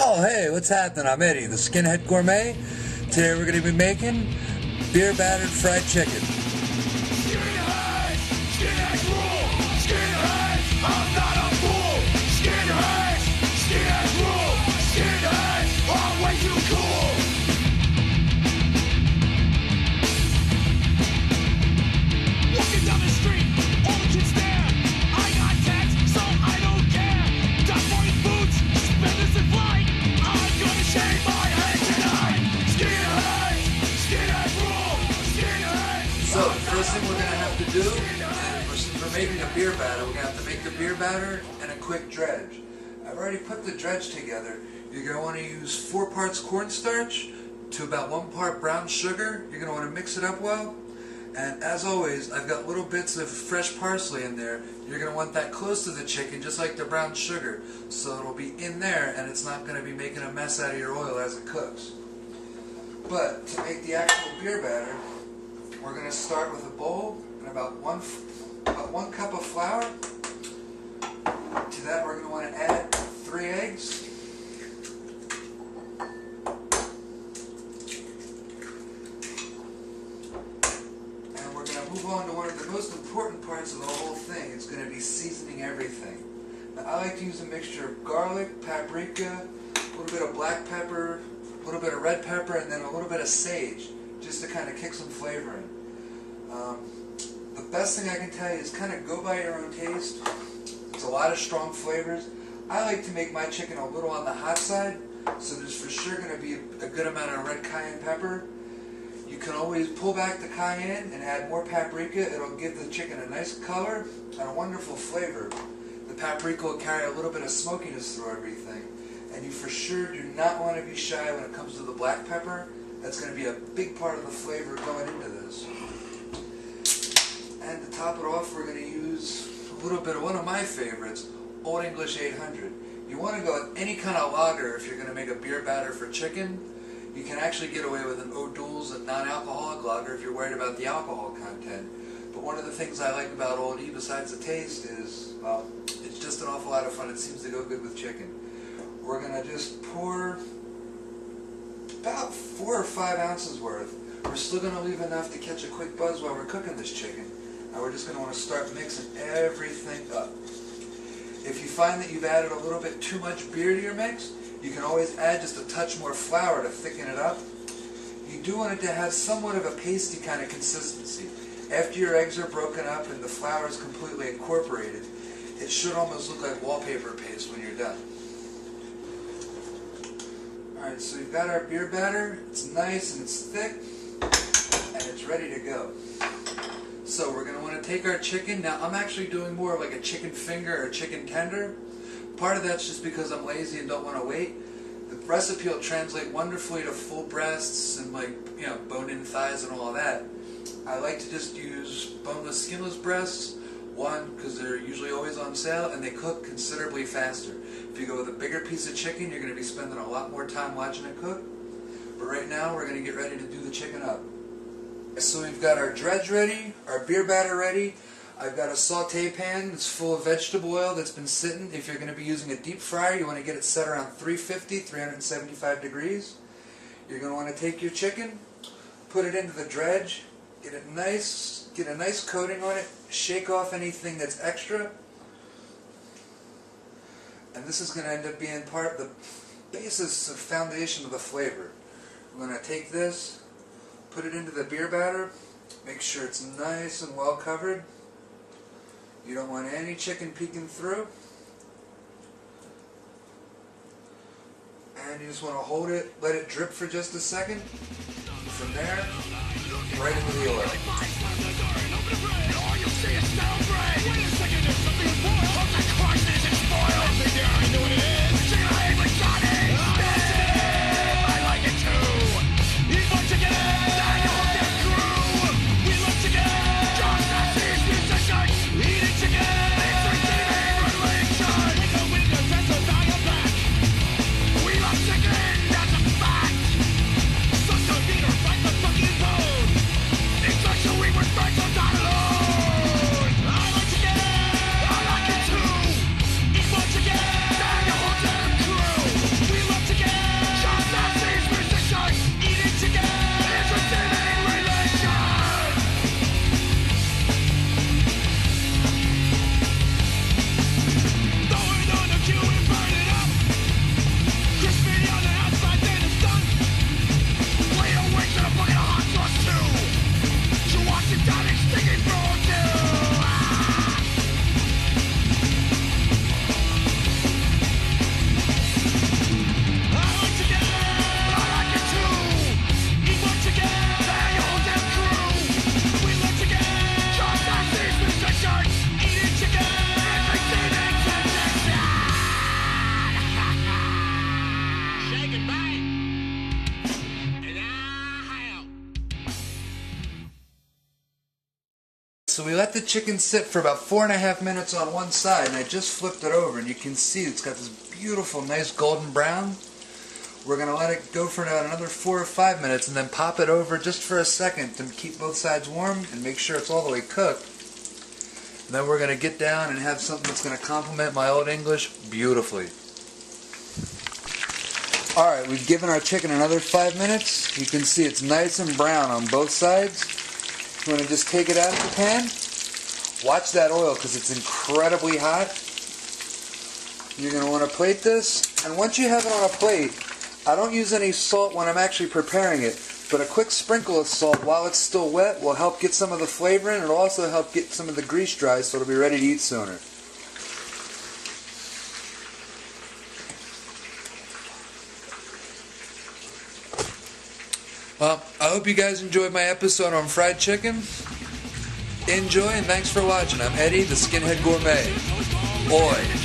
Oh, hey, what's happening? I'm Eddie, the Skinhead Gourmet. Today we're going to be making beer battered fried chicken. Skinhead! Skinhead rule! Skinhead! I'm not a fool! Skinhead! Skinhead rule! Skinhead! I'm way too cool! Walking down the street, all the kids stare. I got tags, so I don't care. Got funny boots, suspenders and flight. I'm gonna shave my head tonight. Skinhead! Skinhead rule! Skinhead! So the first thing we're going to have to do, for making a beer batter, we're going to have to make the beer batter and a quick dredge. I've already put the dredge together. You're going to want to use 4 parts cornstarch to about 1 part brown sugar. You're going to want to mix it up well. And as always, I've got little bits of fresh parsley in there. You're going to want that close to the chicken, just like the brown sugar. So it'll be in there and it's not going to be making a mess out of your oil as it cooks. But to make the actual beer batter, we're going to start with a bowl and about one cup of flour. To that we're going to want to add 3 eggs. And we're going to move on to one of the most important parts of the whole thing. It's going to be seasoning everything. Now, I like to use a mixture of garlic, paprika, a little bit of black pepper, a little bit of red pepper, and then a little bit of sage, just to kind of kick some flavor in. The best thing I can tell you is kind of go by your own taste. It's a lot of strong flavors. I like to make my chicken a little on the hot side, so there's for sure going to be a good amount of red cayenne pepper. You can always pull back the cayenne and add more paprika. It'll give the chicken a nice color and a wonderful flavor. The paprika will carry a little bit of smokiness through everything. And you for sure do not want to be shy when it comes to the black pepper. That's going to be a big part of the flavor going into this. And to top it off, we're going to use a little bit of one of my favorites, Old English 800. You want to go with any kind of lager if you're going to make a beer batter for chicken. You can actually get away with an O'Doul's, a non-alcoholic lager, if you're worried about the alcohol content. But one of the things I like about Olde E, besides the taste, is, well, it's just an awful lot of fun. It seems to go good with chicken. We're going to just pour about 4 or 5 ounces worth. We're still going to leave enough to catch a quick buzz while we're cooking this chicken. And we're just going to want to start mixing everything up. If you find that you've added a little bit too much beer to your mix, you can always add just a touch more flour to thicken it up. You do want it to have somewhat of a pasty kind of consistency. After your eggs are broken up and the flour is completely incorporated, it should almost look like wallpaper paste when you're done. Alright, so we've got our beer batter. It's nice and it's thick, and it's ready to go. So we're going to want to take our chicken. Now I'm actually doing more of like a chicken finger or chicken tender. Part of that's just because I'm lazy and don't want to wait. The recipe will translate wonderfully to full breasts and bone-in thighs and all of that. I like to just use boneless, skinless breasts. One, because they're usually always on sale and they cook considerably faster. If you go with a bigger piece of chicken, you're going to be spending a lot more time watching it cook. But right now, we're going to get ready to do the chicken up. So we've got our dredge ready, our beer batter ready. I've got a saute pan that's full of vegetable oil that's been sitting. If you're going to be using a deep fryer, you want to get it set around 350, 375 degrees. You're going to want to take your chicken, put it into the dredge, get a nice coating on it, shake off anything that's extra. And this is going to end up being part of the basis of foundation of the flavor. I'm going to take this, put it into the beer batter, make sure it's nice and well covered. You don't want any chicken peeking through. And you just want to hold it, let it drip for just a second. From there, right into the oil. We were friends, so not alone. I like to get So we let the chicken sit for about 4.5 minutes on one side, and I just flipped it over, and you can see it's got this beautiful, nice golden brown. We're going to let it go for about another 4 or 5 minutes, and then pop it over just for a second to keep both sides warm and make sure it's all the way cooked. And then we're going to get down and have something that's going to complement my Old English beautifully. Alright, we've given our chicken another 5 minutes. You can see it's nice and brown on both sides. You want to just take it out of the pan. Watch that oil because it's incredibly hot. You're going to want to plate this. And once you have it on a plate, I don't use any salt when I'm actually preparing it. But a quick sprinkle of salt while it's still wet will help get some of the flavor in. It'll also help get some of the grease dry so it'll be ready to eat sooner. Well, I hope you guys enjoyed my episode on fried chicken. Enjoy and thanks for watching. I'm Eddie, the Skinhead Gourmet. Oi!